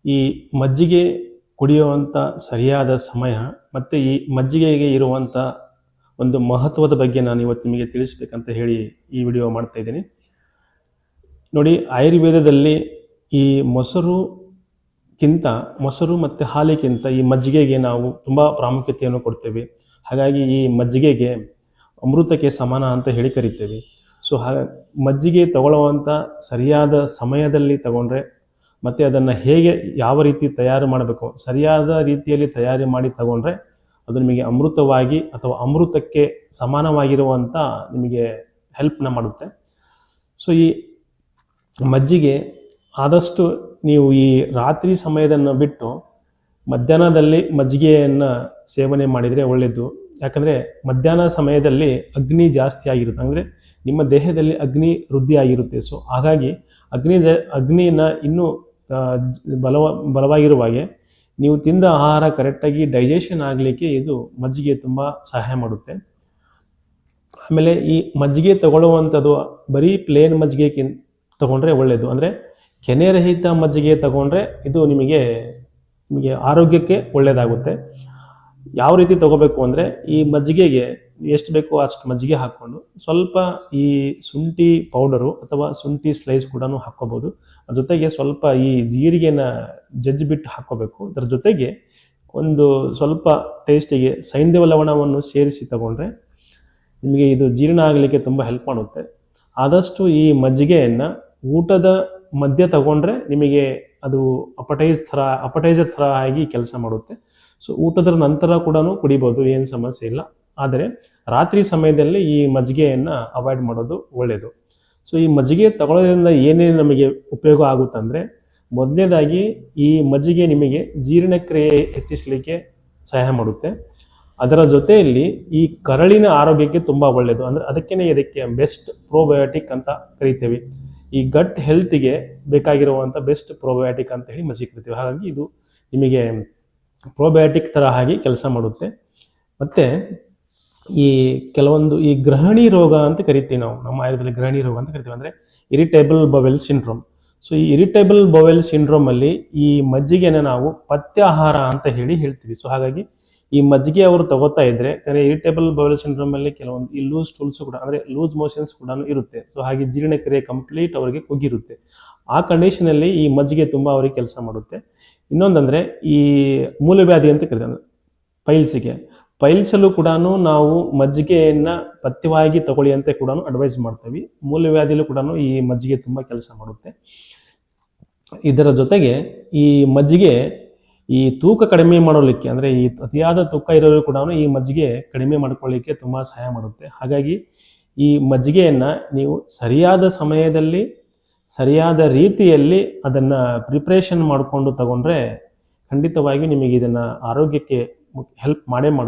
ಈ ಮಜ್ಜಿಗೆ ಕುಡಿಯುವಂಥ ಸರಿಯಾದ ಸಮಯ ಮತ್ತು ಈ ಮಜ್ಜಿಗೆಗೆ ಇರುವಂಥ ಒಂದು ಮಹತ್ವದ ಬಗ್ಗೆ ನಾನು ಇವತ್ತು ನಿಮಗೆ ತಿಳಿಸ್ಬೇಕಂತ ಹೇಳಿ ಈ ವಿಡಿಯೋ ಮಾಡ್ತಾ ಇದ್ದೀನಿ. ನೋಡಿ, ಆಯುರ್ವೇದದಲ್ಲಿ ಈ ಮೊಸರು ಮತ್ತು ಹಾಲಿಗಿಂತ ಈ ಮಜ್ಜಿಗೆಗೆ ನಾವು ತುಂಬ ಪ್ರಾಮುಖ್ಯತೆಯನ್ನು ಕೊಡ್ತೇವೆ. ಹಾಗಾಗಿ ಈ ಮಜ್ಜಿಗೆಗೆ ಅಮೃತಕ್ಕೆ ಸಮಾನ ಅಂತ ಹೇಳಿ ಕರಿತೇವೆ. ಸೊ ಮಜ್ಜಿಗೆ ತಗೊಳ್ಳುವಂಥ ಸರಿಯಾದ ಸಮಯದಲ್ಲಿ ತಗೊಂಡ್ರೆ ಮತ್ತು ಅದನ್ನು ಹೇಗೆ ಯಾವ ರೀತಿ ತಯಾರು ಮಾಡಬೇಕು ಸರಿಯಾದ ರೀತಿಯಲ್ಲಿ ತಯಾರಿ ಮಾಡಿ ತಗೊಂಡ್ರೆ ಅದು ನಿಮಗೆ ಅಮೃತವಾಗಿ ಅಥವಾ ಅಮೃತಕ್ಕೆ ಸಮಾನವಾಗಿರುವಂಥ ನಿಮಗೆ ಹೆಲ್ಪ್ನ ಮಾಡುತ್ತೆ. ಸೊ ಈ ಮಜ್ಜಿಗೆ ಆದಷ್ಟು ನೀವು ಈ ರಾತ್ರಿ ಸಮಯದನ್ನು ಬಿಟ್ಟು ಮಧ್ಯಾಹ್ನದಲ್ಲಿ ಮಜ್ಜಿಗೆಯನ್ನು ಸೇವನೆ ಮಾಡಿದರೆ ಒಳ್ಳೆಯದು. ಯಾಕಂದರೆ ಮಧ್ಯಾಹ್ನ ಸಮಯದಲ್ಲಿ ಅಗ್ನಿ ಜಾಸ್ತಿ ಆಗಿರುತ್ತೆ, ಅಂದರೆ ನಿಮ್ಮ ದೇಹದಲ್ಲಿ ಅಗ್ನಿ ವೃದ್ಧಿ ಆಗಿರುತ್ತೆ. ಸೊ ಹಾಗಾಗಿ ಅಗ್ನಿನ ಇನ್ನೂ ಬಲವಾಗಿರುವಾಗೆ ನೀವು ತಿಂದ ಆಹಾರ ಕರೆಕ್ಟಾಗಿ ಡೈಜೆಷನ್ ಆಗಲಿಕ್ಕೆ ಇದು ಮಜ್ಜಿಗೆ ತುಂಬ ಸಹಾಯ ಮಾಡುತ್ತೆ. ಆಮೇಲೆ ಈ ಮಜ್ಜಿಗೆ ತಗೊಳ್ಳುವಂಥದ್ದು ಬರೀ ಪ್ಲೇನ್ ಮಜ್ಜಿಗೆ ತಗೊಂಡ್ರೆ ಒಳ್ಳೆಯದು. ಅಂದರೆ ಕೆನೆರಹಿತ ಮಜ್ಜಿಗೆ ತಗೊಂಡ್ರೆ ಇದು ನಿಮಗೆ ಆರೋಗ್ಯಕ್ಕೆ ಒಳ್ಳೆಯದಾಗುತ್ತೆ. ಯಾವ ರೀತಿ ತಗೋಬೇಕು ಅಂದರೆ ಈ ಮಜ್ಜಿಗೆಗೆ ಎಷ್ಟು ಬೇಕೋ ಅಷ್ಟು ಮಜ್ಜಿಗೆ ಹಾಕ್ಕೊಂಡು ಸ್ವಲ್ಪ ಈ ಶುಂಠಿ ಪೌಡರು ಅಥವಾ ಶುಂಠಿ ಸ್ಲೈಸ್ ಕೂಡ ಹಾಕ್ಕೋಬೋದು. ಅದ್ರ ಜೊತೆಗೆ ಸ್ವಲ್ಪ ಈ ಜೀರಿಗೆನ ಜಜ್ಜಿಬಿಟ್ಟು ಹಾಕ್ಕೋಬೇಕು. ಅದರ ಜೊತೆಗೆ ಒಂದು ಸ್ವಲ್ಪ ಟೇಸ್ಟಿಗೆ ಸೈಂಧವ ಲವಣವನ್ನು ಸೇರಿಸಿ ತಗೊಂಡ್ರೆ ನಿಮಗೆ ಇದು ಜೀರ್ಣ ಆಗಲಿಕ್ಕೆ ತುಂಬ ಹೆಲ್ಪ್ ಮಾಡುತ್ತೆ. ಆದಷ್ಟು ಈ ಮಜ್ಜಿಗೆಯನ್ನು ಊಟದ ಮಧ್ಯೆ ತಗೊಂಡ್ರೆ ನಿಮಗೆ ಅದು ಅಪಟೈಸರ್ ಥರ ಆಗಿ ಕೆಲಸ ಮಾಡುತ್ತೆ. ಸೊ ಊಟದ ನಂತರ ಕೂಡ ಕುಡಿಬೋದು, ಏನು ಸಮಸ್ಯೆ ಇಲ್ಲ. ಆದರೆ ರಾತ್ರಿ ಸಮಯದಲ್ಲಿ ಈ ಮಜ್ಜಿಗೆಯನ್ನು ಅವಾಯ್ಡ್ ಮಾಡೋದು ಒಳ್ಳೆಯದು. ಸೊ ಈ ಮಜ್ಜಿಗೆ ತಗೊಳ್ಳೋದ್ರಿಂದ ಏನೇನು ನಮಗೆ ಉಪಯೋಗ ಆಗುತ್ತಂದರೆ, ಮೊದಲನೇದಾಗಿ ಈ ಮಜ್ಜಿಗೆ ನಿಮಗೆ ಜೀರ್ಣಕ್ರಿಯೆ ಹೆಚ್ಚಿಸಲಿಕ್ಕೆ ಸಹಾಯ ಮಾಡುತ್ತೆ. ಅದರ ಜೊತೆಯಲ್ಲಿ ಈ ಕರಳಿನ ಆರೋಗ್ಯಕ್ಕೆ ತುಂಬ ಒಳ್ಳೆಯದು. ಅಂದರೆ ಇದಕ್ಕೆ ಬೆಸ್ಟ್ ಪ್ರೋಬಯೋಟಿಕ್ ಅಂತ ಕರಿತೇವೆ. ಈ ಗಟ್ ಹೆಲ್ತಿಗೆ ಬೇಕಾಗಿರುವಂಥ ಬೆಸ್ಟ್ ಪ್ರೋಬಯೋಟಿಕ್ ಅಂತ ಹೇಳಿ ಮಜ್ಜಿಗೆ ಕರಿತೀವಿ. ಹಾಗಾಗಿ ಇದು ನಿಮಗೆ ಪ್ರೋಬಯೋಟಿಕ್ ಥರ ಆಗಿ ಕೆಲಸ ಮಾಡುತ್ತೆ. ಮತ್ತು ಈ ಕೆಲವೊಂದು ಈ ಗೃಹಿಣಿ ರೋಗ ಅಂತ ಕರಿತೀವಿ ನಾವು, ನಮ್ಮ ಆಯುರ್ವೇದದಲ್ಲಿ ಗೃಹಿಣಿ ರೋಗ ಅಂತ ಕರಿತೀವಿ, ಅಂದರೆ ಇರಿಟೇಬಲ್ ಬವೆಲ್ ಸಿಂಡ್ರೋಮ್. ಸೊ ಈ ಇರಿಟೇಬಲ್ ಬವೆಲ್ ಸಿಂಡ್ರೋಮಲ್ಲಿ ಈ ಮಜ್ಜಿಗೆನ ನಾವು ಪಥ್ಯಾಹಾರ ಅಂತ ಹೇಳ್ತೀವಿ. ಸೊ ಹಾಗಾಗಿ ಈ ಮಜ್ಜಿಗೆ ಅವರು ತಗೋತಾ ಇದ್ರೆ, ಯಾಕಂದರೆ ಇರಿಟೇಬಲ್ ಬವೆಲ್ ಸಿಂಡ್ರೋಮಲ್ಲಿ ಕೆಲವೊಂದು ಈ ಲೂಸ್ ಟೂಲ್ಸ್ ಕೂಡ, ಅಂದರೆ ಲೂಸ್ ಮೋಷನ್ಸ್ ಕೂಡ ಇರುತ್ತೆ. ಸೊ ಹಾಗೆ ಜೀರ್ಣಕ್ರಿಯೆ ಕಂಪ್ಲೀಟ್ ಅವರಿಗೆ ಕುಗ್ಗಿರುತ್ತೆ. ಆ ಕಂಡೀಷನಲ್ಲಿ ಈ ಮಜ್ಜಿಗೆ ತುಂಬ ಅವರಿಗೆ ಕೆಲಸ ಮಾಡುತ್ತೆ. ಇನ್ನೊಂದಂದರೆ ಈ ಮೂಲವ್ಯಾಧಿ ಅಂತ ಕರೀತಾರೆ, ಪೈಲ್ಸಲ್ಲೂ ಕೂಡ ನಾವು ಮಜ್ಜಿಗೆಯನ್ನು ಪಥ್ಯವಾಗಿ ತಗೊಳ್ಳಿ ಅಂತ ಕೂಡ ಅಡ್ವೈಸ್ ಮಾಡ್ತೀವಿ. ಮೂಲವ್ಯಾಧಿಲೂ ಕೂಡ ಈ ಮಜ್ಜಿಗೆ ತುಂಬ ಕೆಲಸ ಮಾಡುತ್ತೆ. ಇದರ ಜೊತೆಗೆ ಈ ಮಜ್ಜಿಗೆ ಈ ತೂಕ ಕಡಿಮೆ ಮಾಡೋಲಿಕ್ಕೆ, ಅಂದರೆ ಈ ಅತಿಯಾದ ತೂಕ ಇರೋರು ಕೂಡ ಈ ಮಜ್ಜಿಗೆ ಕಡಿಮೆ ಮಾಡ್ಕೊಳ್ಳಿಕ್ಕೆ ತುಂಬ ಸಹಾಯ ಮಾಡುತ್ತೆ. ಹಾಗಾಗಿ ಈ ಮಜ್ಜಿಗೆಯನ್ನು ನೀವು ಸರಿಯಾದ ಸಮಯದಲ್ಲಿ ಸರಿಯಾದ ರೀತಿಯಲ್ಲಿ ಅದನ್ನು ಪ್ರಿಪ್ರೇಷನ್ ಮಾಡಿಕೊಂಡು ತಗೊಂಡ್ರೆ ಖಂಡಿತವಾಗಿಯೂ ನಿಮಗೆ ಇದನ್ನು ಆರೋಗ್ಯಕ್ಕೆ ಹೆಲ್ಪ್ ಮಾಡೇ ಮಾಡುತ್ತೆ.